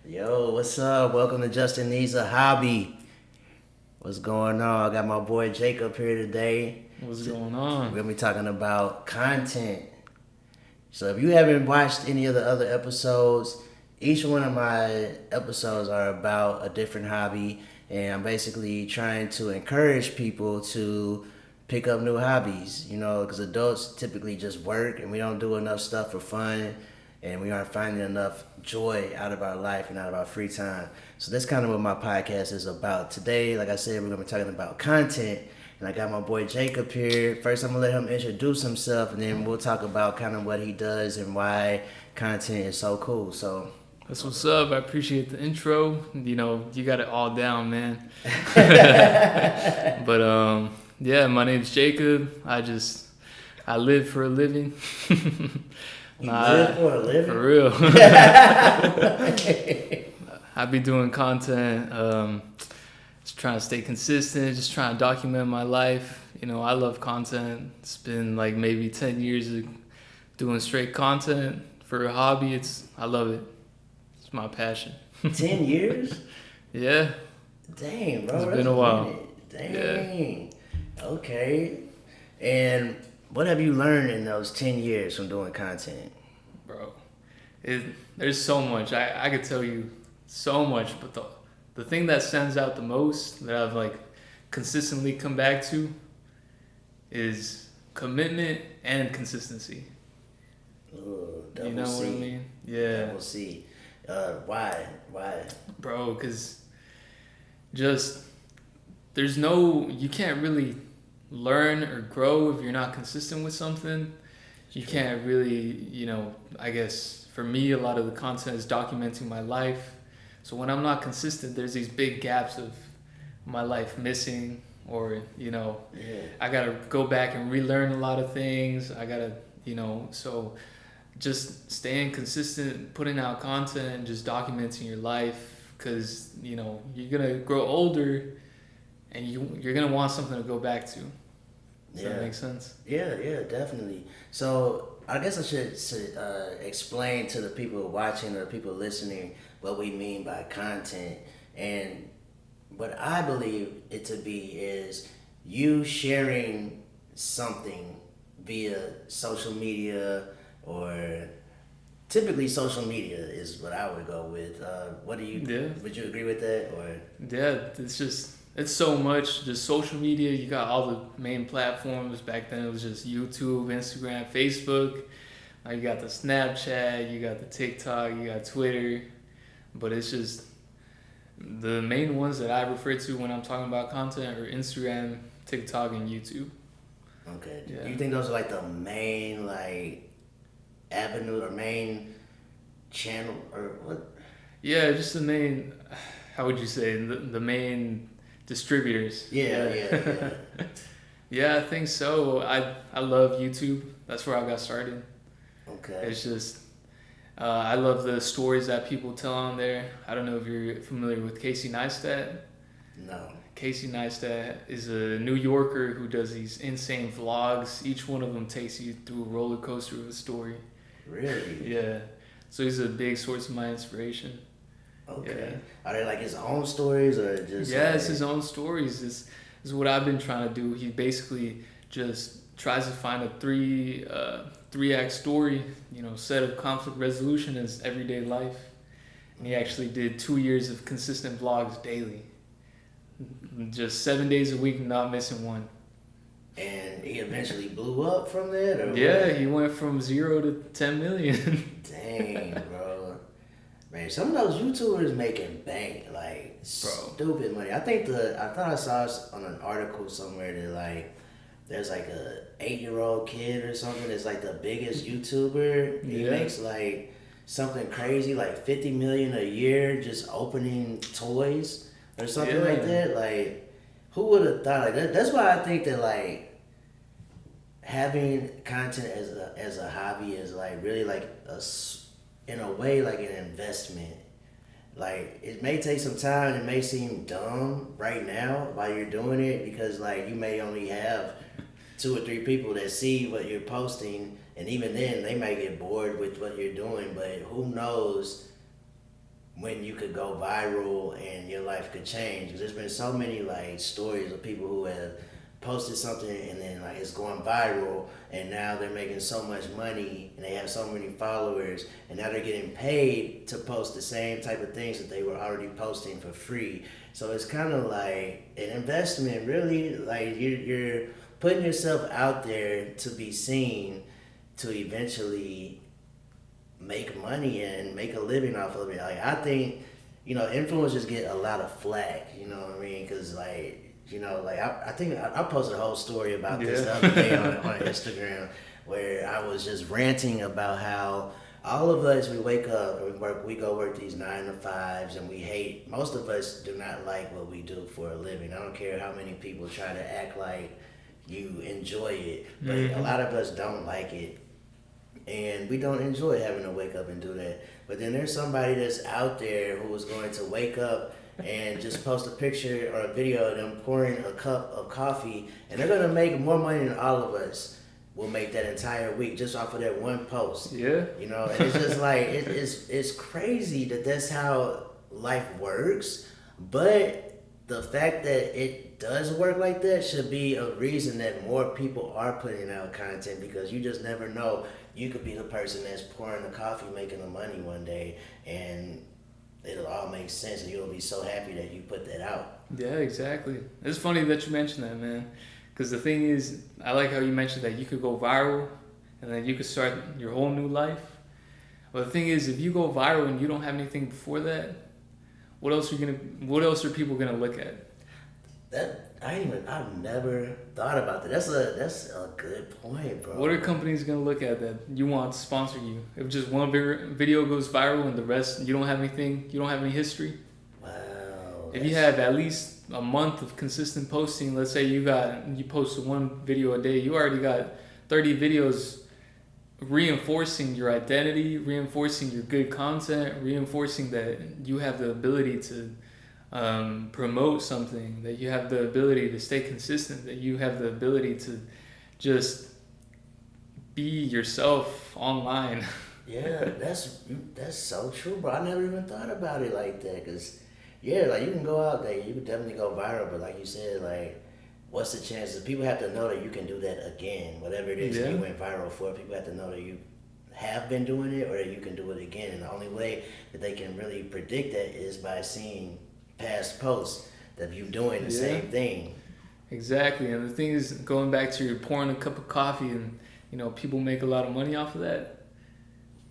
Yo, what's up? Welcome to Justin Needs a Hobby. What's going on? I got my boy Jacob here today. What's going We're on? gonna be talking about content. So if you haven't watched any of the other episodes, each one of my episodes are about a different hobby, and I'm basically trying to encourage people to pick up new hobbies. Because adults typically just work, and we don't do enough stuff for fun, and we aren't finding enough joy out of our life and out of our free time. So that's kind of what my podcast is about. Today, like I said, we're gonna be talking about content. And I got my boy Jacob here. First, I'm gonna let him introduce himself, and then we'll talk about kind of what he does and why content is so cool. So, That's what's up. I appreciate the intro. You got it all down, man. Yeah, my name's Jacob. I live for a living. you live for a living? For real. I be doing content, just trying to stay consistent, just trying to document my life. I love content. It's been like maybe 10 years of doing straight content for a hobby. I love it. It's my passion. 10 years? Yeah, Dang, bro. it's That's been a while. minute. Dang. Okay. And what have you learned in those 10 years from doing content? Bro. There's so much. I could tell you so much, but the thing that stands out the most that I've like consistently come back to is commitment and consistency. Ooh, double You know C. what I mean? Yeah, Double C. Why? Why? bro, because just you can't really learn or grow if you're not consistent with something. You can't really, I guess for me, a lot of the content is documenting my life. So when I'm not consistent, there's these big gaps of my life missing, or, Yeah. I got to go back and relearn a lot of things. I got to, so just staying consistent, putting out content, and just documenting your life, because, you're going to grow older and you're going to want something to go back to. Does that make sense? Yeah, definitely. So I guess I should explain to the people watching or people listening what we mean by content. And what I believe it to be is you sharing something via social media, or typically social media is what I would go with. What do you? Yeah. Would you agree with that? Or Yeah, it's so much. Just social media, you got all the main platforms. Back then it was just YouTube, Instagram, Facebook. Now you got the Snapchat, you got the TikTok, you got Twitter. But it's just the main ones that I refer to when I'm talking about content are Instagram, TikTok, and YouTube. okay, Yeah. do you think those are like the main avenue or main channel or what? Yeah, just the main, how would you say, the main distributors. Yeah. Yeah, I think so. I love YouTube. That's where I got started. Okay. It's just, I love the stories that people tell on there. I don't know if you're familiar with Casey Neistat. No. Casey Neistat is a New Yorker who does these insane vlogs. Each one of them takes you through a roller coaster of a story. Really? Yeah. So he's a big source of my inspiration. Okay. Yeah. Are they like his own stories or just? Yeah, it's his own stories. This is what I've been trying to do. He basically just tries to find a three act story, set of conflict resolution in his everyday life. And he actually did 2 years of consistent vlogs daily. Just 7 days a week, not missing one. And he eventually blew up from that, or Yeah, what? he went from 0 to 10 million. Dang, bro. Man, some of those YouTubers making bank, like stupid money. I thought I saw on an article somewhere that like there's like a 8-year-old kid or something that's like the biggest YouTuber. He makes like something crazy, like 50 million a year just opening toys or something like that. Like, who would have thought like that? That's why I think that like having content as a hobby is like really like in a way like an investment. Like, it may take some time, it may seem dumb right now while you're doing it, because like you may only have 2 or 3 people that see what you're posting, and even then they might get bored with what you're doing. But who knows when you could go viral and your life could change. Because there's been so many like stories of people who have posted something and then like it's going viral and now they're making so much money and they have so many followers and now they're getting paid to post the same type of things that they were already posting for free. So it's kind of like an investment, really. Like you're putting yourself out there to be seen, to eventually make money and make a living off of it. Like I think, influencers get a lot of flack. You know what I mean? Because like, like I think I posted a whole story about this the other day on Instagram, where I was just ranting about how all of us, we wake up and we go work these 9 to 5s, and we hate. Most of us do not like what we do for a living. I don't care how many people try to act like you enjoy it, but a lot of us don't like it. And we don't enjoy having to wake up and do that. But then there's somebody that's out there who is going to wake up and just post a picture or a video of them pouring a cup of coffee, and they're going to make more money than all of us will make that entire week just off of that one post. Yeah. And it's just like, it's crazy that that's how life works. But the fact that it does work like that should be a reason that more people are putting out content, because you just never know. You could be the person that's pouring the coffee, making the money one day, and it'll all make sense, and you'll be so happy that you put that out. Yeah, exactly. It's funny that you mentioned that, man. Because the thing is, I like how you mentioned that you could go viral, and then you could start your whole new life. But the thing is, if you go viral and you don't have anything before that, what else are people gonna look at? I've never thought about that. That's a good point, bro. What are companies gonna look at that you want to sponsor you? If just one video goes viral and the rest, you don't have anything, you don't have any history. Wow. If you have at least a month of consistent posting, let's say you post one video a day, you already got 30 videos reinforcing your identity, reinforcing your good content, reinforcing that you have the ability to promote something, that you have the ability to stay consistent, that you have the ability to just be yourself online. Yeah, that's so true, bro. I never even thought about it like that, because like you can go out there, you can definitely go viral, but like you said, like what's the chances? People have to know that you can do that again, whatever it is that you went viral for. People have to know that you have been doing it or that you can do it again, and the only way that they can really predict that is by seeing past posts of you doing the same thing. Exactly. And the thing is, going back to your pouring a cup of coffee and people make a lot of money off of that.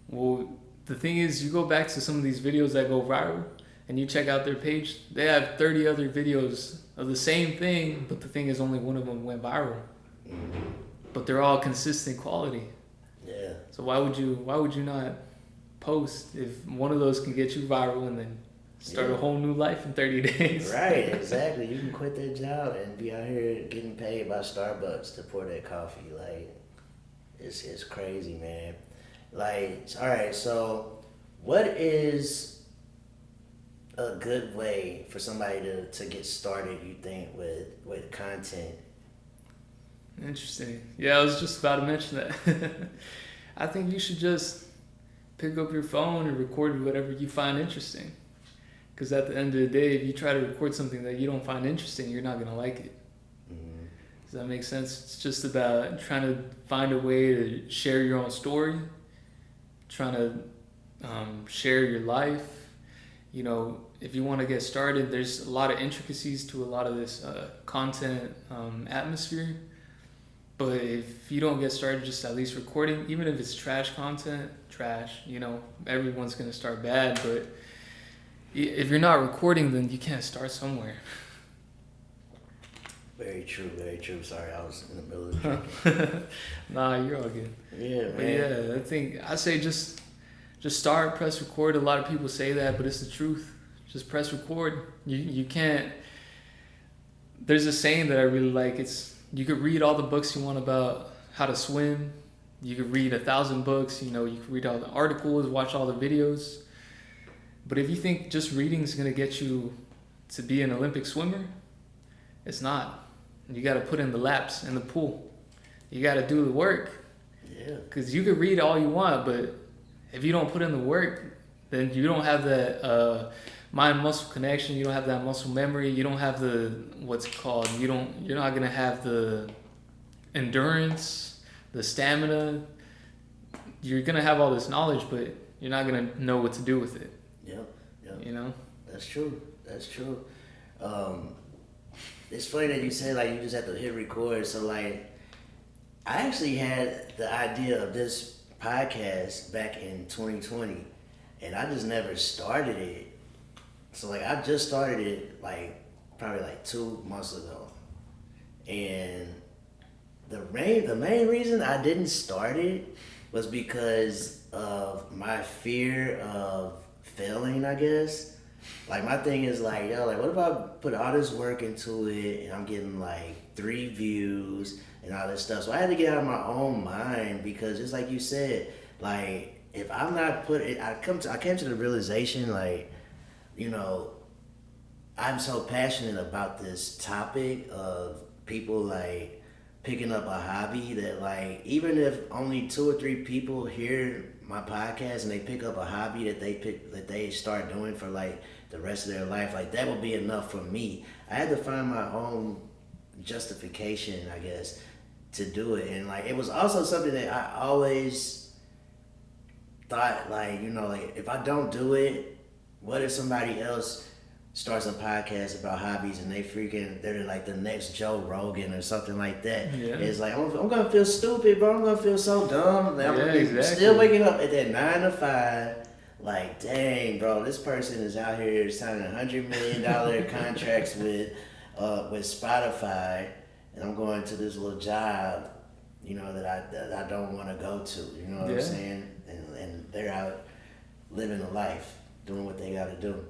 Well, the thing is, you go back to some of these videos that go viral and you check out their page, they have 30 other videos of the same thing, but the thing is only one of them went viral. But they're all consistent quality. Yeah. So why would you not post if one of those can get you viral and then start a whole new life in 30 days. Right, exactly. You can quit that job and be out here getting paid by Starbucks to pour that coffee. Like, it's crazy, man. Like, all right, so what is a good way for somebody to get started, you think, with content? Interesting. Yeah, I was just about to mention that. I think you should just pick up your phone and record whatever you find interesting. Because at the end of the day, if you try to record something that you don't find interesting, you're not going to like it. Mm-hmm. Does that make sense? It's just about trying to find a way to share your own story, trying to share your life. If you want to get started, there's a lot of intricacies to a lot of this content atmosphere. But if you don't get started just at least recording, even if it's trash content, everyone's going to start bad. But if you're not recording, then you can't start somewhere. Very true, very true. Sorry, I was in the middle of drinking. Nah, you're all good. Yeah, man. But yeah, I say just start, press record. A lot of people say that, but it's the truth. Just press record. You can't. There's a saying that I really like. You could read all the books you want about how to swim. You could read 1,000 books. You could read all the articles, watch all the videos. But if you think just reading is going to get you to be an Olympic swimmer, it's not. You got to put in the laps in the pool. You got to do the work. Yeah. Because you could read all you want, but if you don't put in the work, then you don't have that mind muscle connection. You don't have that muscle memory. You don't have the what's it called. You're not gonna have the endurance, the stamina. You're gonna have all this knowledge, but you're not gonna know what to do with it. Yep. You know. That's true. It's funny that you said like you just have to hit record. So like, I actually had the idea of this podcast back in 2020, and I just never started it. So like, I just started it like probably like 2 months ago, and the main reason I didn't start it was because of my fear of failing, I guess. Like, my thing is like, yo, like, what if I put all this work into it and I'm getting like 3 views and all this stuff? So I had to get out of my own mind, because just like you said, like, if I'm not put it, I came to the realization, like, you know, I'm so passionate about this topic of people like picking up a hobby that, like, even if only 2 or 3 people hear my podcast and they pick up a hobby that they start doing for like the rest of their life, like, that would be enough for me. I had to find my own justification, I guess, to do it. And like, it was also something that I always thought, like, you know, like, if I don't do it, what if somebody else starts a podcast about hobbies and they're like the next Joe Rogan or something like that? Yeah. It's like, I'm gonna feel stupid, bro. I'm gonna feel so dumb. Like, I'm gonna be exactly. still waking up at that 9 to 5. Like, dang, bro, this person is out here signing $100 million contracts with Spotify, and I'm going to this little job, you know, that I don't want to go to. You know what I'm saying? And they're out living a life, doing what they got to do.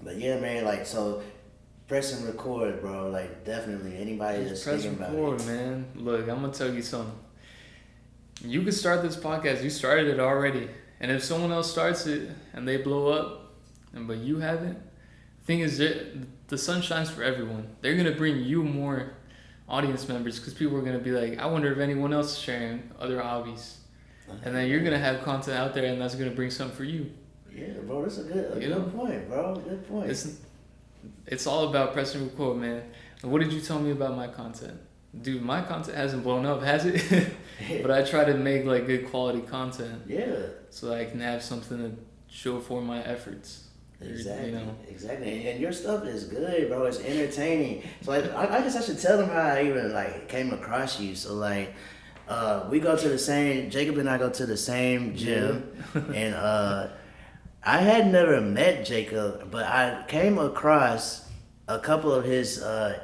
But yeah, man, like, so press and record, bro. Like, definitely anybody that's thinking about it. Press record, man. Look, I'm gonna tell you something. You could start this podcast. You started it already, and if someone else starts it and they blow up, but you haven't, the thing is, the sun shines for everyone. They're gonna bring you more audience members, because people are gonna be like, I wonder if anyone else is sharing other hobbies, and then you're gonna have content out there, and that's gonna bring something for you. Yeah, bro, that's a good point, bro. Good point. It's all about press and record, man. What did you tell me about my content? Dude, my content hasn't blown up, has it? But I try to make like good quality content. Yeah. So I can have something to show for my efforts. Exactly. You know? Exactly. And your stuff is good, bro. It's entertaining. So like, I guess I should tell them how I even like came across you. So like, Jacob and I go to the same gym, and I had never met Jacob, but I came across a couple of his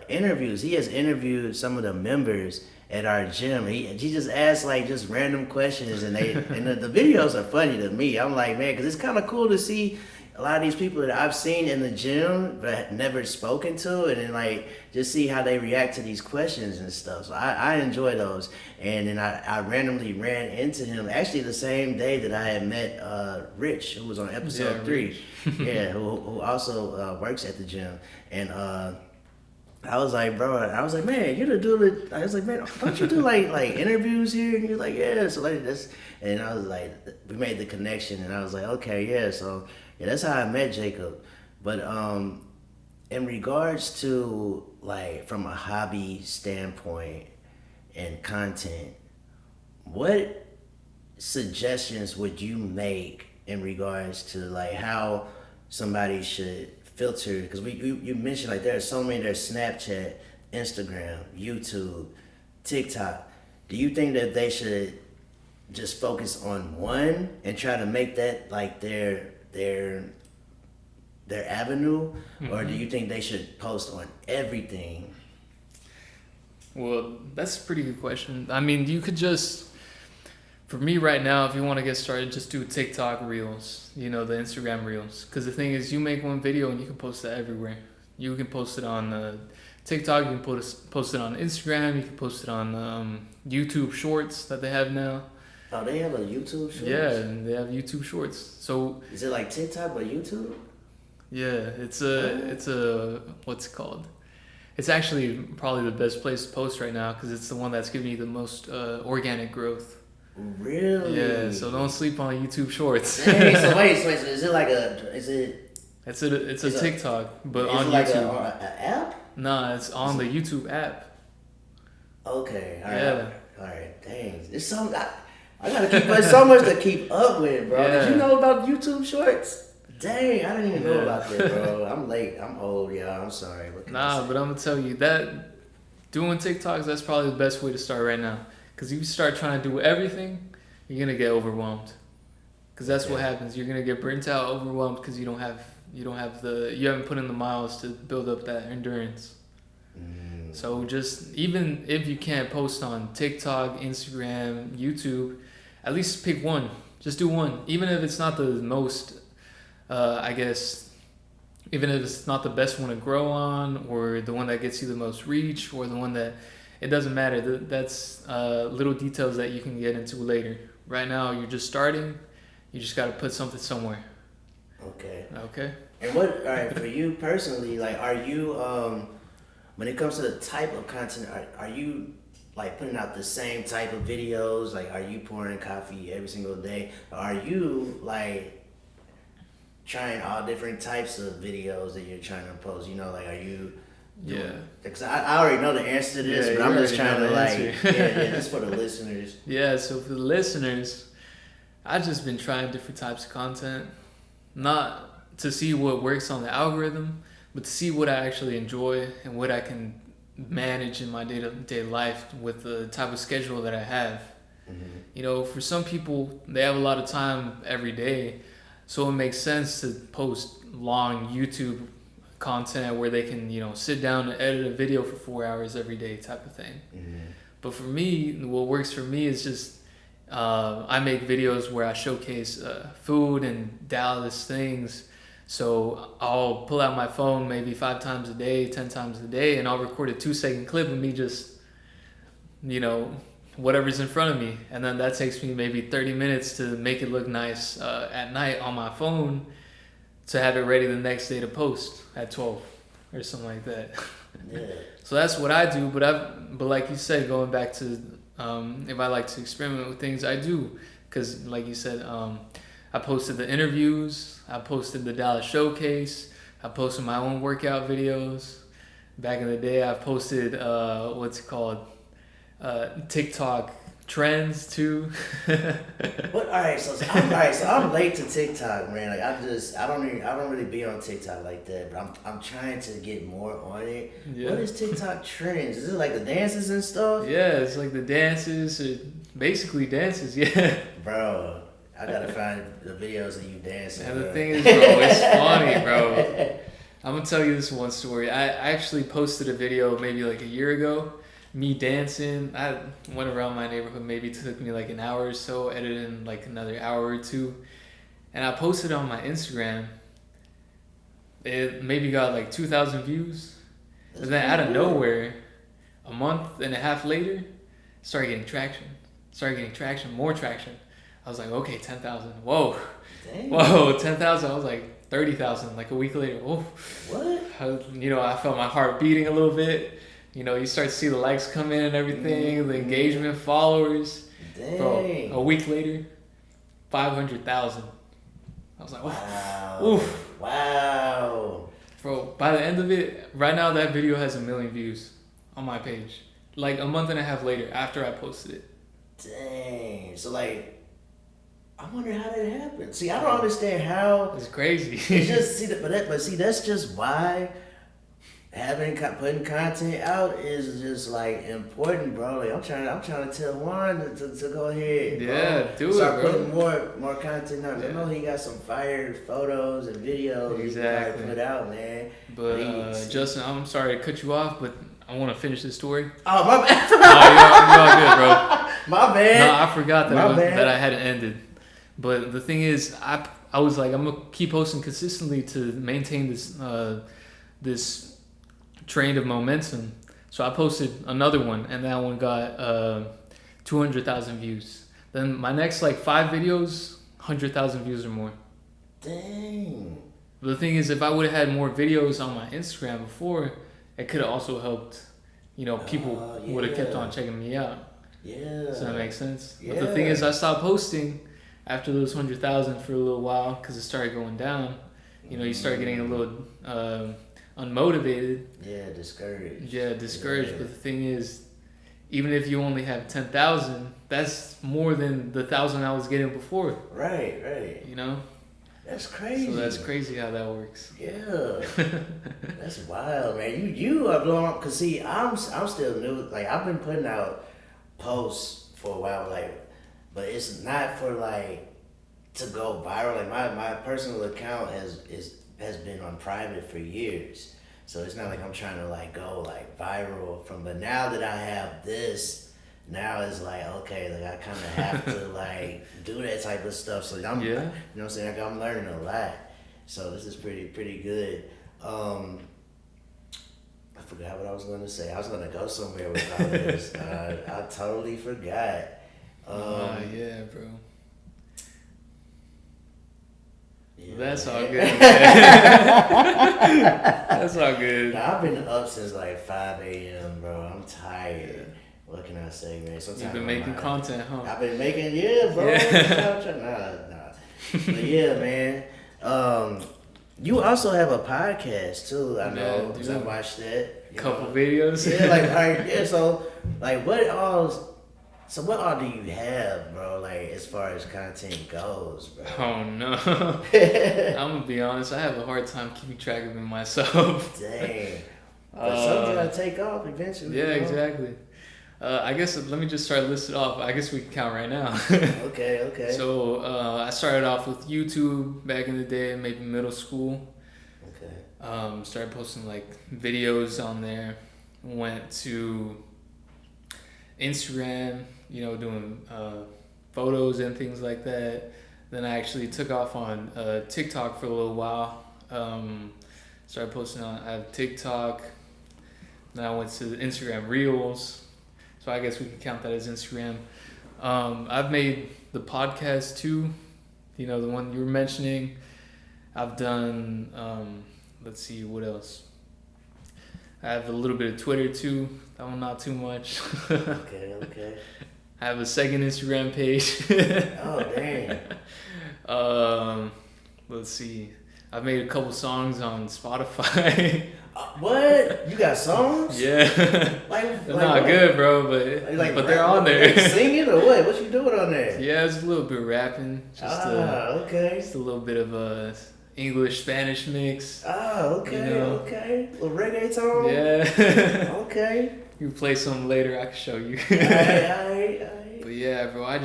interviews. He has interviewed some of the members at our gym. He just asked like just random questions, and the videos are funny to me. I'm like, man, because it's kind of cool to see a lot of these people that I've seen in the gym but never spoken to, and then like just see how they react to these questions and stuff. So I enjoy those. And then I randomly ran into him actually the same day that I had met Rich, who was on episode 3. Yeah, who also works at the gym. And I was like, man, you the dude. I was like, man, don't you do like interviews here? And you're like, yeah. So like this, and I was like, we made the connection, and I was like, okay, yeah. So yeah, that's how I met Jacob. But in regards to like from a hobby standpoint and content, what suggestions would you make in regards to like how somebody should filter? Because you mentioned like there's Snapchat, Instagram, YouTube, TikTok. Do you think that they should just focus on one and try to make that like their avenue, or do you think they should post on everything? Well, that's a pretty good question. I mean, you could just, for me right now, if you want to get started, just do TikTok Reels, the Instagram Reels. Because the thing is, you make one video and you can post that everywhere. You can post it on TikTok, you can post it on Instagram, you can post it on YouTube Shorts that they have now. Oh, they have a YouTube Shorts? Yeah, and they have YouTube Shorts. So is it like TikTok but YouTube? Yeah, it's a what's it called? It's actually probably the best place to post right now because it's the one that's giving you the most organic growth. Really? Yeah, so don't sleep on YouTube Shorts. Dang, so wait, so is it like a, is it? It's a TikTok, but Is on it like YouTube. a app? Nah, it's on the YouTube app. Okay, all right. Yeah. All right, dang. It's so, I gotta keep, there's so much to keep up with, bro. Yeah. Did you know about YouTube Shorts? Dang, I didn't even know Yeah. about that, bro. I'm late. I'm old, y'all. I'm sorry. What can I Nah, say? but I'm gonna tell you that doing TikToks, that's probably the best way to start right now. Cause if you start trying to do everything, you're gonna get overwhelmed. Cause that's what happens. You're gonna get burnt out, overwhelmed, because you haven't put in the miles to build up that endurance. So just, even if you can't post on TikTok, Instagram, YouTube, at least pick one. Just do one, even if it's not the most, I guess, even if it's not the best one to grow on, or the one that gets you the most reach, or the one that, it doesn't matter. That's little details that you can get into later. Right now, you're just starting. You just got to put something somewhere. Okay. Okay. And what, all right, for you personally, like, are you, when it comes to the type of content, are you like putting out the same type of videos? Like, are you pouring coffee every single day? Or are you like trying all different types of videos that you're trying to post? You know, like, are you doing, Yeah. because I already know the answer to this, Yeah, but you I'm just already trying know to the like, answer. yeah, just for the listeners. Yeah, so for the listeners, I've just been trying different types of content. Not to see what works on the algorithm, but to see what I actually enjoy and what I can manage in my day-to-day life with the type of schedule that I have. Mm-hmm. You know, for some people, they have a lot of time every day, so it makes sense to post long YouTube content where they can, you know, sit down and edit a video for 4 hours every day type of thing. Mm-hmm. But for me, what works for me is just I make videos where I showcase food and Dallas things. So I'll pull out my phone maybe 5 times a day, 10 times a day, and I'll record a 2-second clip of me just, you know, whatever's in front of me. And then that takes me maybe 30 minutes to make it look nice at night on my phone to have it ready the next day to post at 12 or something like that. Yeah. So that's what I do. But like you said, going back to if I like to experiment with things, I do. Because like you said, I posted the interviews, I posted the Dallas Showcase, I posted my own workout videos. Back in the day, I posted TikTok trends too. What? All right, so I'm late to TikTok, man. Like, I don't really be on TikTok like that, but I'm trying to get more on it. Yeah. What is TikTok trends? Is it like the dances and stuff? Yeah, it's like the dances, basically dances. Yeah. Bro, I gotta find the videos of you dancing. And the bro. thing is, bro, it's funny, bro. I'm gonna tell you this one story. I actually posted a video maybe like a year ago, me dancing. I went around my neighborhood, maybe took me like an hour or so, edited in like another hour or two, and I posted it on my Instagram. It maybe got like 2,000 views. That's And then out of pretty good. nowhere, a month and a half later, started getting traction, more traction. I was like, okay, 10,000. Whoa. Dang. Whoa, 10,000. I was like, 30,000. Like a week later, whoa. What? I felt my heart beating a little bit. You know, you start to see the likes come in and everything, the engagement, followers. Dang. Bro, a week later, 500,000. I was like, Wow. oof. Wow. Bro, by the end of it, right now that video has 1 million views on my page. Like a month and a half later, after I posted it. Dang. So like, I wonder how that happened. See, I don't understand how. It's crazy. It's just see that's just why putting content out is just like important, bro. Like I'm trying to tell Juan to go ahead. Yeah, bro. do Start it, bro. putting more content out. I know he got some fire photos and videos Exactly. he can put out, man. But Justin, I'm sorry to cut you off, but I want to finish this story. Oh my bad. No, you're all good, bro. My bad. No, I forgot My bad. that I hadn't ended. But the thing is, I was like, I'm gonna keep posting consistently to maintain this train of momentum. So I posted another one, and that one got 200,000 views. Then my next like 5 videos, 100,000 views or more. Dang. But the thing is, if I would have had more videos on my Instagram before, it could have also helped. You know, people would have kept yeah. on checking me out. Yeah. Does that make sense? Yeah. But the thing is, I stopped posting after those 100,000 for a little while because it started going down. You know, you start getting a little unmotivated. Yeah, discouraged. Yeah, discouraged. Yeah. But the thing is, even if you only have 10,000, that's more than the 1,000 I was getting before. Right. You know. That's crazy. So that's crazy how that works. Yeah, that's wild, man. You are blowing up. Cause see, I'm still new. Like I've been putting out posts for a while, like, but it's not for like to go viral. Like my personal account has been on private for years, so it's not like I'm trying to like go like viral from. But now that I have this. Now it's like, okay, like I kind of have to like do that type of stuff. So I'm, you know what I'm saying? Like I'm learning a lot. So this is pretty good. I forgot what I was going to say. I was going to go somewhere with all this. I totally forgot. Yeah, bro. Yeah, that's man. all good. That's all good. Now, I've been up since like 5 a.m., bro. I'm tired. Yeah. What can I say, man? Sometimes You've been making content, huh? I've been making, yeah, bro. Yeah. Nah. But yeah, man. You also have a podcast too. I know because I watched that. Couple videos. Yeah, like alright, yeah. So, like, what all do you have, bro? Like, as far as content goes, bro. Oh no. I'm gonna be honest. I have a hard time keeping track of it myself. Dang. But something gotta take off eventually. Yeah, exactly. I guess let me just start listed off. I guess we can count right now. Okay. So I started off with YouTube back in the day, maybe middle school. Okay. Started posting like videos on there. Went to Instagram, you know, doing photos and things like that. Then I actually took off on TikTok for a little while. Started posting on I have TikTok. Then I went to Instagram Reels. So I guess we can count that as Instagram. I've made the podcast too, you know, the one you were mentioning. I've done, let's see, what else? I have a little bit of Twitter too. That one not too much. Okay. I have a second Instagram page. Oh, dang. Let's see. I've made a couple songs on Spotify. What? You got songs? Yeah. They're not good, bro, but they're on there. Like singing or what? What you doing on there? Yeah, it's a little bit rapping. Okay. Just a little bit of a English Spanish mix. Okay. You know? Okay. A little reggaeton. Yeah. Okay. You play some later. I can show you. All right. But yeah, bro, I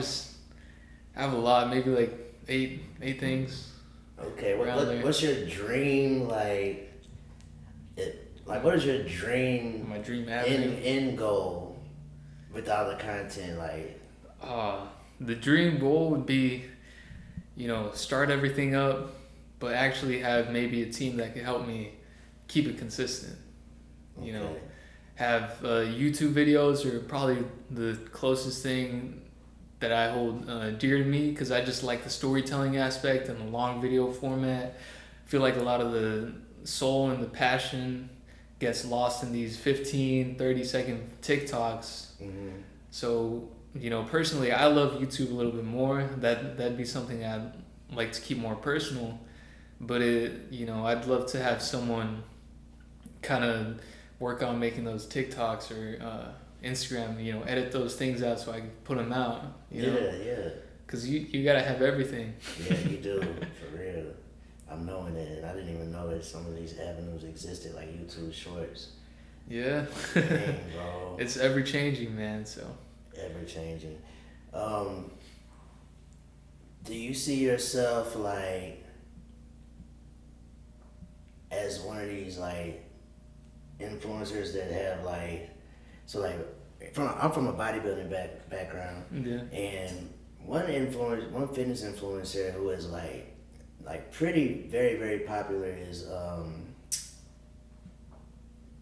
have a lot. Maybe like eight things. Okay. What's your dream like? What is your dream? My dream avenue. End goal with all the content, like. The dream goal would be, you know, start everything up, but actually have maybe a team that can help me keep it consistent. You know, have YouTube videos are probably the closest thing that I hold dear to me because I just like the storytelling aspect and the long video format. I feel like a lot of the soul and the passion gets lost in these 15, 30-second TikToks. Mm-hmm. So, you know, personally, I love YouTube a little bit more. That'd be something I'd like to keep more personal. But I'd love to have someone kind of work on making those TikToks or Instagram, you know, edit those things out so I can put them out. You know? Yeah. Because you gotta have everything. Yeah, you do, for real. I'm knowing it, and I didn't even know that some of these avenues existed, like YouTube Shorts. Yeah. Dang, bro. It's ever changing, man. So. Ever changing. Do you see yourself like as one of these like influencers that have like I'm from a bodybuilding background. Yeah. And one fitness influencer who is like pretty very very popular is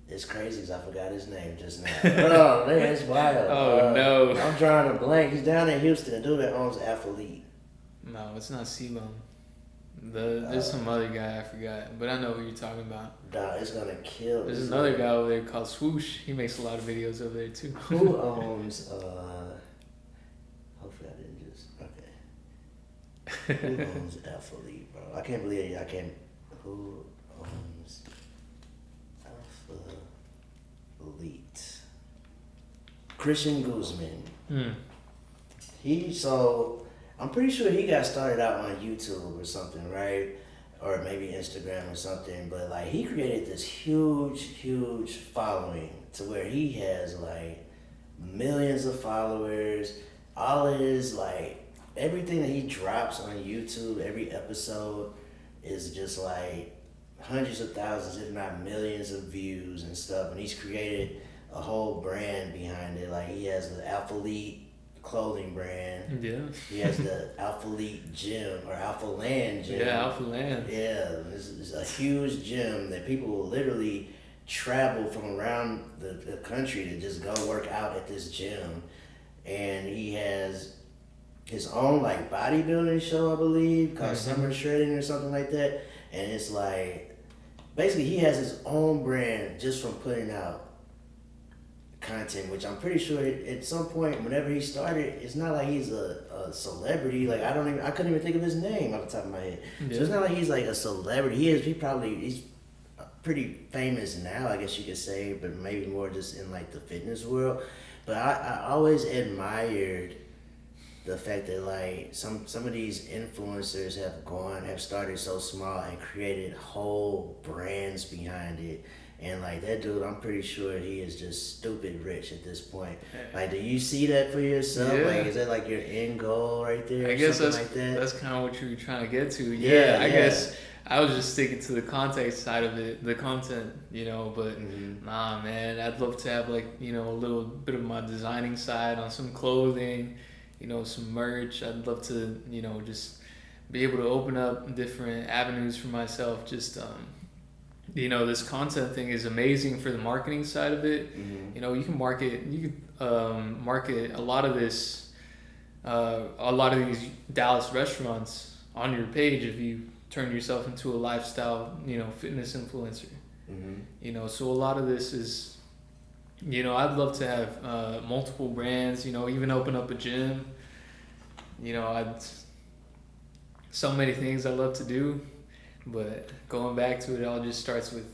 it's crazy because I forgot his name just now. Oh man, it's wild. Oh no. I'm drawing a blank. He's down in Houston. A dude that owns Athlete. No, it's not C-Bone. There's some other guy I forgot, but I know who you're talking about. Dog, it's gonna kill. There's another guy over there called Swoosh. He makes a lot of videos over there too. Who owns this. Okay. Who owns Athlete, bro? I can't believe I can't. Who owns Athlete? Christian Guzman. I'm pretty sure he got started out on YouTube or something, right? Or maybe Instagram or something, but like he created this huge following to where he has like millions of followers. All of his like everything that he drops on YouTube, every episode is just like hundreds of thousands, if not millions of views and stuff. And he's created a whole brand behind it. Like he has the Athlete clothing brand. Yeah. He has the Athlete gym or Alpha Land gym. Yeah, Alpha Land. Yeah, it's a huge gym that people will literally travel from around the country to just go work out at this gym. And he has his own like bodybuilding show, I believe, called Summer Shredding or something like that. And it's like, basically he has his own brand just from putting out content, which I'm pretty sure at some point whenever he started, it's not like he's a celebrity. Like I couldn't even think of his name off the top of my head. Yeah. So it's not like he's like a celebrity. He's pretty famous now, I guess you could say, but maybe more just in like the fitness world. But I always admired the fact that like some of these influencers have started so small and created whole brands behind it. And like that dude, I'm pretty sure he is just stupid rich at this point. Like, do you see that for yourself? Yeah. Like, is that like your end goal right there? I guess that's kind of what you were trying to get to. Yeah, I guess I was just sticking to the context side of it, the content, but nah, man, I'd love to have like, a little bit of my designing side on some clothing, some merch. I'd love to, just be able to open up different avenues for myself. Just, this content thing is amazing for the marketing side of it. You can market a lot of this, a lot of these Dallas restaurants on your page if you turn yourself into a lifestyle, fitness influencer. So a lot of this is, I'd love to have multiple brands, even open up a gym. So many things I love to do. But going back to it, all just starts with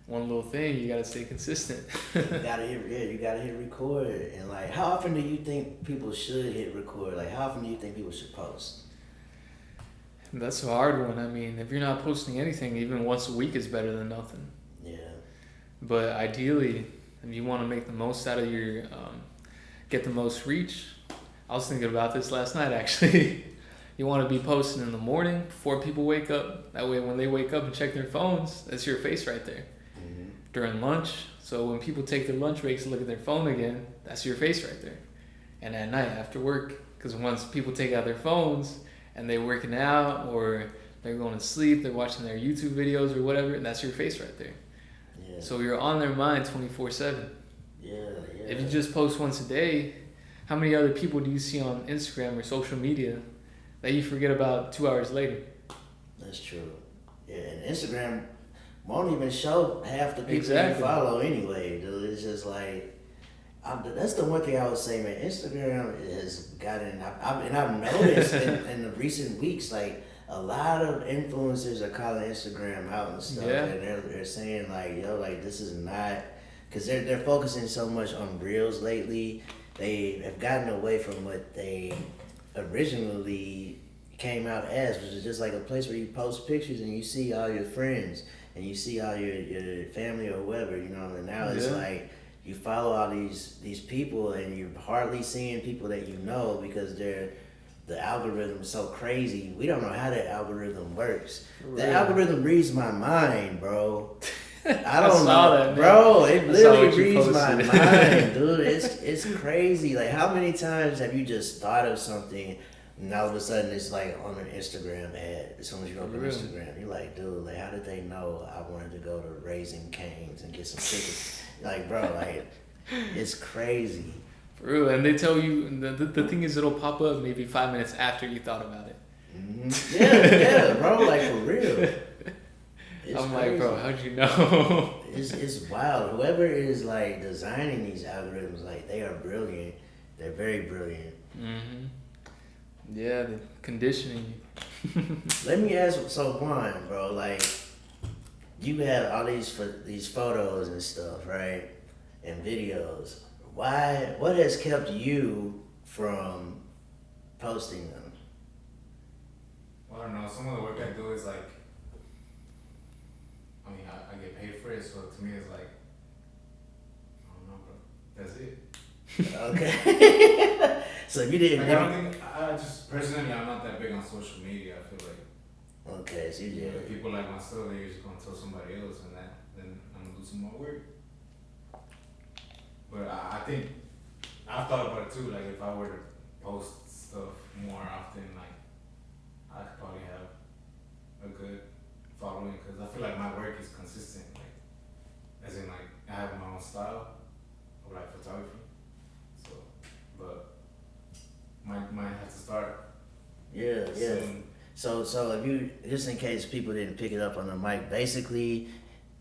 one little thing. You gotta stay consistent. You gotta hit record. And like, how often do you think people should hit record? Like, how often do you think people should post? That's a hard one. I mean, if you're not posting anything, even once a week is better than nothing. Yeah. But ideally, if you want to make the most out of your, get the most reach. I was thinking about this last night, actually. You want to be posting in the morning before people wake up. That way when they wake up and check their phones, that's your face right there. During lunch, so when people take their lunch breaks and look at their phone again, that's your face right there. And at night after work, because once people take out their phones and they're working out or they're going to sleep, they're watching their YouTube videos or whatever, that's your face right there. Yeah. So you're on their mind 24/7. Yeah. If you just post once a day, how many other people do you see on Instagram or social media that you forget about 2 hours later? That's true. Yeah, and Instagram won't even show half the people you follow anyway, dude. It's just like, that's the one thing I would say, man. Instagram has gotten, I've noticed in the recent weeks, like, a lot of influencers are calling Instagram out and stuff. Yeah. And they're saying, like, like, this is not, because they're focusing so much on Reels lately. They have gotten away from what they originally came out as, which is just like a place where you post pictures and you see all your friends and you see all your family or whatever, and now it's like you follow all these people and you're hardly seeing people that you know because the algorithm is so crazy. We don't know how that algorithm works. The algorithm reads my mind, bro. I don't know, that, bro. It literally reads my mind, dude. It's crazy. Like, how many times have you just thought of something and all of a sudden it's like on an Instagram ad? As soon as you open Instagram, you're like, dude, like, how did they know I wanted to go to Raising Cane's and get some tickets? Like, bro, like, it's crazy. For real, and they tell you the thing is it'll pop up maybe 5 minutes after you thought about it. Yeah, bro, like, for real. I'm crazy. Like, bro, how'd you know? It's wild. Whoever is like designing these algorithms, like, they are brilliant. They're very brilliant. Yeah, the conditioning. Let me ask, so Juan, bro, like, you have all these photos and stuff, right? And videos. Why, what has kept you from posting them? Well, I don't know. Some of the work I do is like, I mean, I get paid for it, so to me it's like, I don't know, bro. That's it. Okay. So you didn't Like, I want. don't think, I just, personally, I'm not that big on social media. I feel like, Okay, so you you know, did. if people like my stuff, they're just gonna tell somebody else, and that, then I'm gonna do some more work. But I think, I've thought about it too, like, if I were to post stuff more often, like, I could probably have a good following, because I feel like my work is consistent, like, as in, like, I have my own style of, like, photography, so, but might have to start Yeah. soon. So if you, just in case people didn't pick it up on the mic, basically,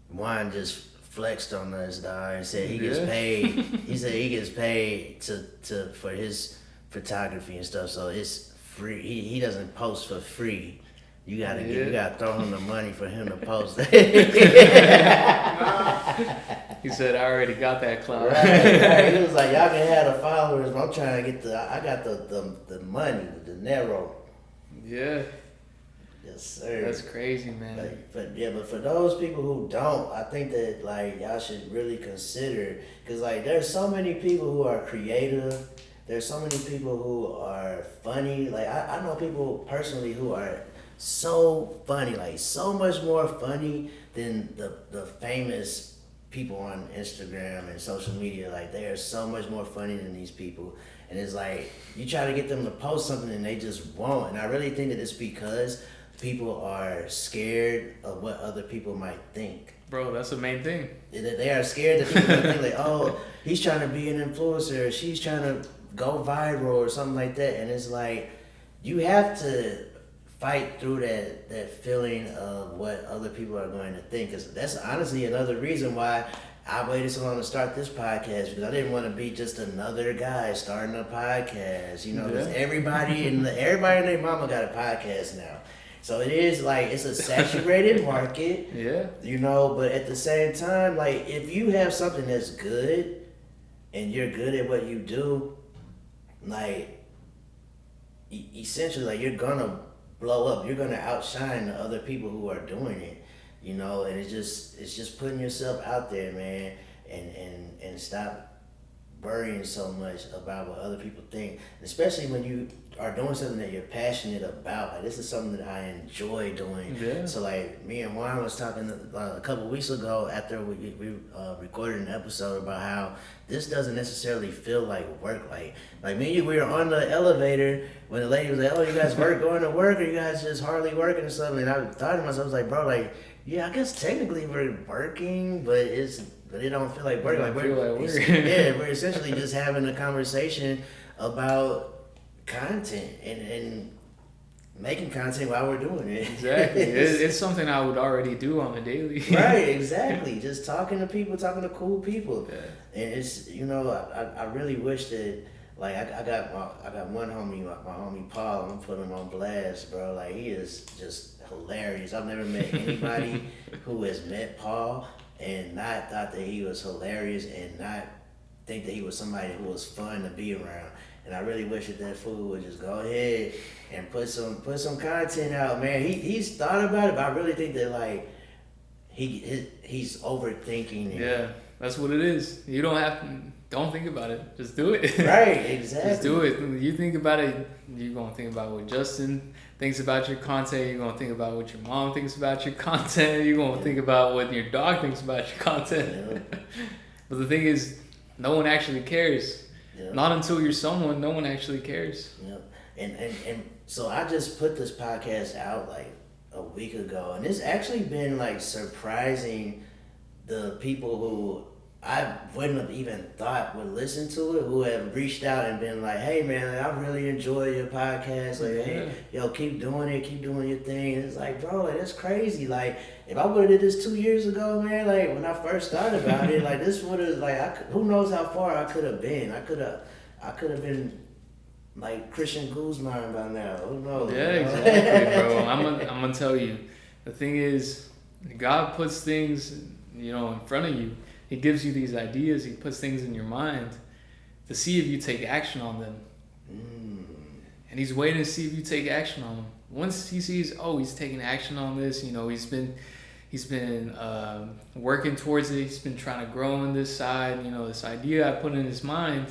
Juan just flexed on us, dog, and said he gets paid. He said he gets paid to for his photography and stuff, so it's free. He doesn't post for free. You gotta you gotta throw him the money for him to post. He said, "I already got that clout." Right. He was like, y'all can have the followers, but I'm trying to get I got the money, the narrow. Yeah. Yes, sir. That's crazy, man. But for those people who don't, I think that like y'all should really consider, because like there's so many people who are creative. There's so many people who are funny. Like I know people personally who are so funny, like so much more funny than the famous people on Instagram and social media. Like they are so much more funny than these people. And it's like you try to get them to post something and they just won't. And I really think that it's because people are scared of what other people might think. Bro, that's the main thing. They are scared that people might think like, oh, he's trying to be an influencer, or she's trying to go viral or something like that. And it's like, you have to fight through that feeling of what other people are going to think. Because that's honestly another reason why I waited so long to start this podcast, because I didn't want to be just another guy starting a podcast. You know, because everybody and their mama got a podcast now. So it is like, it's a saturated market. Yeah. You know, but at the same time, like if you have something that's good and you're good at what you do, like essentially, like you're gonna blow up. You're gonna outshine the other people who are doing it. You know, and it's just putting yourself out there, man, and stop worrying so much about what other people think, and especially when you are doing something that you're passionate about. Like this is something that I enjoy doing. Yeah. So like me and Juan was talking a couple weeks ago after we recorded an episode about how this doesn't necessarily feel like work. Like me and you, we were on the elevator when the lady was like, "Oh, you guys going to work, or you guys just hardly working or something?" And I thought to myself, I was like, "Bro, like, yeah, I guess technically we're working, but it don't feel like work. Like we're essentially just having a conversation about content and making content while we're doing it." Exactly. It's something I would already do on a daily. Right, exactly. Just talking to people, talking to cool people. Yeah. And it's, you know, I really wish that, like, I got one homie, my homie Paul. I'm gonna put him on blast, bro. Like, he is just hilarious. I've never met anybody who has met Paul and not thought that he was hilarious and not think that he was somebody who was fun to be around. And I really wish that fool would just go ahead and put some content out, man. He's thought about it, but I really think that like he's overthinking it. Yeah, that's what it is. You don't think about it. Just do it. Right, exactly. Just do it. You think about it, you're gonna think about what Justin thinks about your content. You're gonna think about what your mom thinks about your content. You're gonna think about what your dog thinks about your content. Yeah. But the thing is, no one actually cares. Yeah. Not until you're someone, no one actually cares. Yeah. And so I just put this podcast out like a week ago, and it's actually been like surprising the people who I wouldn't have even thought would listen to it, who have reached out and been like, "Hey man, I really enjoy your podcast. Like, hey, yo, keep doing it, keep doing your thing." And it's like, bro, like, that's crazy. Like, if I would have did this 2 years ago, man, like when I first started about it, like this would have, like, who knows how far I could have been. I could have been like Christian Guzman by now. Who knows? Yeah, exactly, bro. I'm gonna tell you. The thing is, God puts things, in front of you. He gives you these ideas. He puts things in your mind to see if you take action on them. And he's waiting to see if you take action on them. Once he sees, oh, he's taking action on this. He's been working towards it. He's been trying to grow on this side. This idea I put in his mind.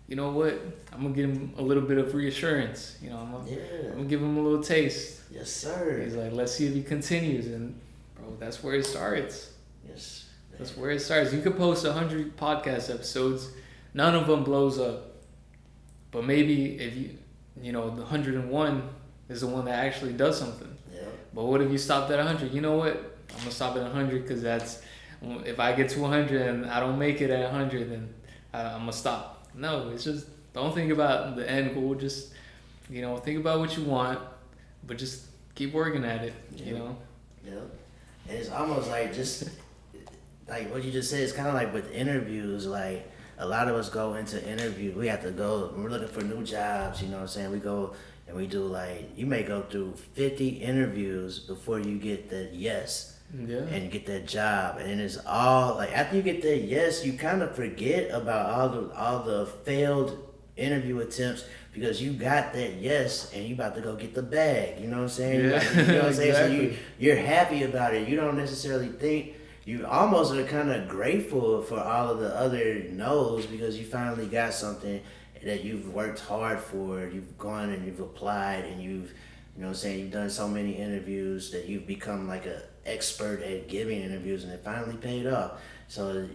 You know what? I'm gonna give him a little bit of reassurance. I'm gonna give him a little taste. Yes, sir. He's like, let's see if he continues, and bro, that's where it starts. Yes, man. That's where it starts. You could post 100 podcast episodes, none of them blows up, but maybe if the 101 is the one that actually does something. Yeah. But what if you stopped at 100? You know what? I'm gonna stop at 100 because if I get to 100 and I don't make it at 100, then I'm gonna stop. No, it's just don't think about the end goal. Just think about what you want, but just keep working at it. Yeah. And it's almost like just like what you just said. It's kind of like with interviews. Like a lot of us go into interview. We have to go. We're looking for new jobs. You know what I'm saying? We go and we do like you may go through 50 interviews before you get the yes. Yeah. And you get that job, and it's all like after you get that yes, you kind of forget about all the failed interview attempts because you got that yes, and you about to go get the bag. You know what I'm saying? Yeah. You know what I'm saying? Exactly. So you're happy about it. You don't necessarily think you almost are kind of grateful for all of the other no's because you finally got something that you've worked hard for. You've gone and you've applied and you've. You know what I'm saying? You've done so many interviews that you've become like an expert at giving interviews and it finally paid off. So,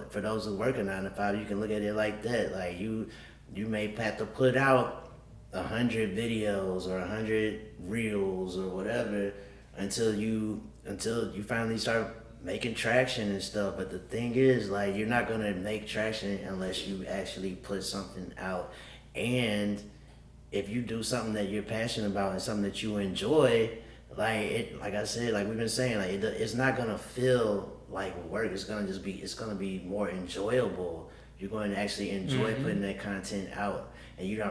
for those who work a 9 to 5, you can look at it like that. Like you may have to put out 100 videos or 100 reels or whatever until you finally start making traction and stuff. But the thing is, like, you're not going to make traction unless you actually put something out. And if you do something that you're passionate about and something that you enjoy, like I said, like we've been saying, like it's not gonna feel like work. It's gonna be more enjoyable. You're going to actually enjoy putting that content out, and you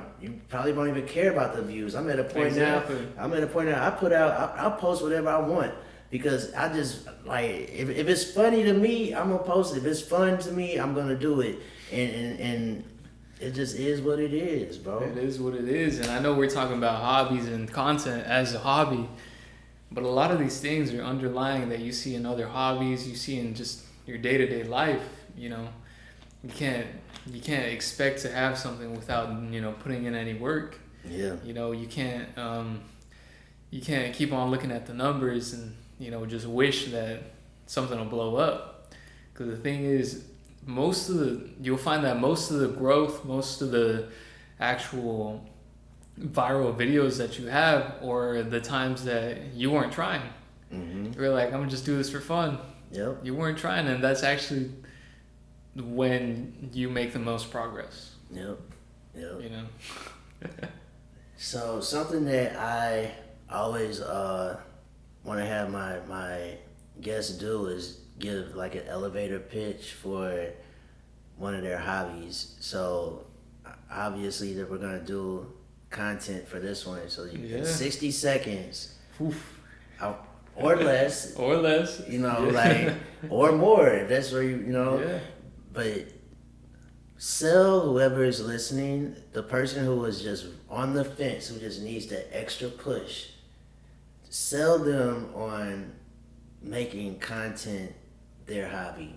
probably won't even care about the views. I'm at a point now. I'll post whatever I want because I just like if it's funny to me, I'm gonna post it. If it's fun to me, I'm gonna do it, and it just is what it is, bro. It is what it is. And I know we're talking about hobbies and content as a hobby, but a lot of these things are underlying that you see in other hobbies, you see in just your day-to-day life. You can't expect to have something without putting in any work. Yeah. You can't keep on looking at the numbers and just wish that something will blow up. Because the thing is, you'll find that most of the growth, most of the actual viral videos that you have, or the times that you weren't trying. You were like, I'm gonna just do this for fun. Yep. You weren't trying, and that's actually when you make the most progress. Yep. So something that I always want to have my guests do is give like an elevator pitch for one of their hobbies. So obviously that we're gonna do content for this one. So you get 60 seconds. Oof. Or less. Or less. Like or more. If that's where Yeah. But sell whoever is listening, the person who is just on the fence, who just needs that extra push. Sell them on making content their hobby.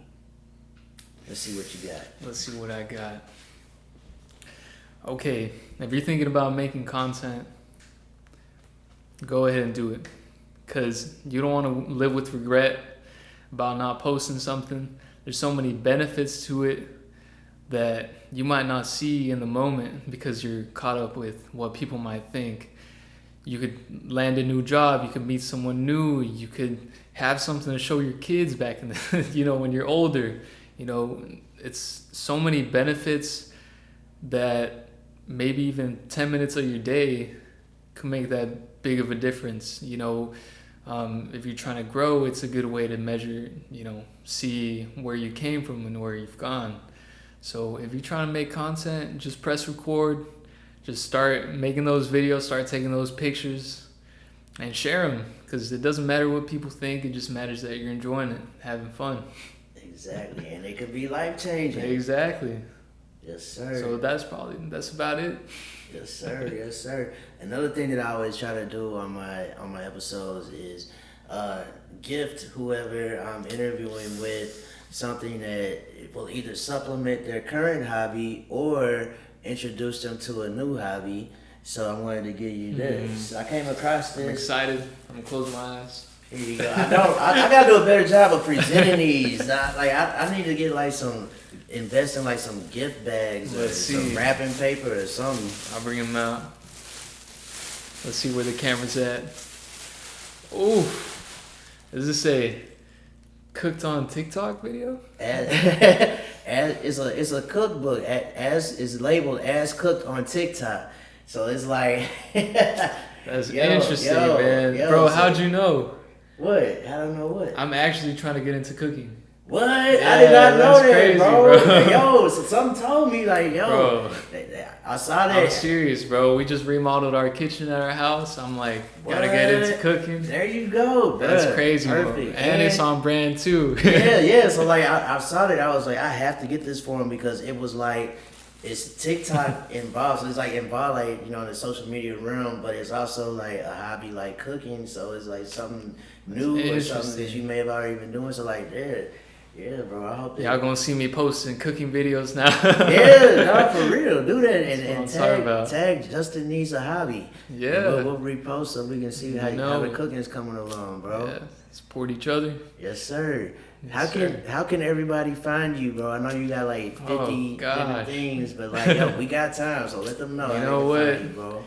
Let's see what you got. Let's see what I got. Okay, if you're thinking about making content, go ahead and do it. Because you don't want to live with regret about not posting something. There's so many benefits to it that you might not see in the moment because you're caught up with what people might think. You could land a new job, you could meet someone new, you could have something to show your kids back in the, when you're older. It's so many benefits that maybe even 10 minutes of your day could make that big of a difference. If you're trying to grow, it's a good way to measure, see where you came from and where you've gone. So if you're trying to make content, just press record, just start making those videos, start taking those pictures, and share them. Because it doesn't matter what people think. It just matters that you're enjoying it, having fun. Exactly, and it could be life-changing. Exactly. Yes, sir. So that's about it. Yes, sir. Yes, sir. Another thing that I always try to do on my episodes is gift whoever I'm interviewing with something that will either supplement their current hobby or introduce them to a new hobby. So I wanted to give you this. I came across this. I'm excited. I'm gonna close my eyes. Here you go. I gotta do a better job of presenting these. I need to get like invest in like some gift bags or some wrapping paper or something. I'll bring them out. Let's see where the camera's at. Ooh, does this say cooked on TikTok video? It's a cookbook as is labeled as cooked on TikTok. So it's like that's interesting, man. Bro, how'd you know? What? I don't know what. I'm actually trying to get into cooking. What? Yeah, I did not know that, crazy, bro. Yo, so something told me like, yo, bro, I saw that. I'm serious, bro. We just remodeled our kitchen at our house. I'm like, gotta get into cooking. There you go, bro. That's crazy, perfect, bro. And it's on brand too. yeah. So like, I saw that. I was like, I have to get this for him because it was like, it's TikTok involved. So it's like involved, like, you know, in the social media realm, but it's also like a hobby like cooking. So it's like something new or something that you may have already been doing. So like, yeah, bro. I hope that y'all gonna see me posting cooking videos now. Yeah, no, for real. Do that and tag Justin Needs a Hobby. Yeah, we'll repost so we can see how the cooking's coming along, bro. Yeah, support each other. Yes, sir. How can everybody find you, bro? I know you got like 50 different things, but like, yo, we got time, so let them know. You know what? Find you, bro.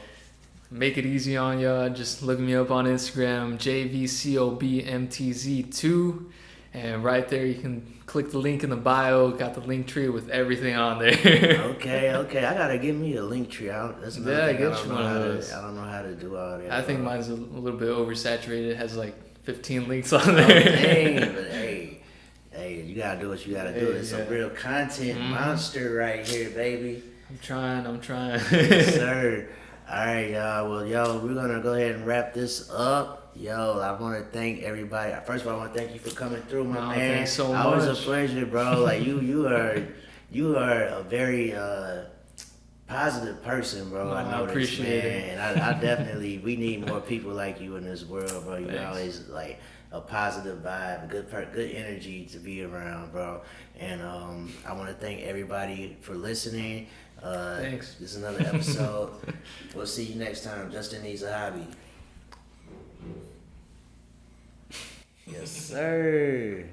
Make it easy on y'all. Just look me up on Instagram, JVCOBMTZ2. And right there, you can click the link in the bio. Got the link tree with everything on there. Okay. I gotta give me a link tree. That's another thing. I don't know how to do all that. I think mine's a little bit oversaturated. It has like 15 links on there. Dang, but hey, you gotta do what you gotta do. It's a real content monster right here, baby. I'm trying. Yes, sir. All right, y'all. Well, we're gonna go ahead and wrap this up. Yo, I want to thank everybody. First of all, I want to thank you for coming through, my man. Thanks so much. Always a pleasure, bro. Like you are a very positive person, bro. I know appreciate this, man. And I definitely, we need more people like you in this world, bro. You're always like a positive vibe, good energy to be around, bro. And I want to thank everybody for listening. Thanks. This is another episode. We'll see you next time. Justin Needs a Hobby. Yes, sir.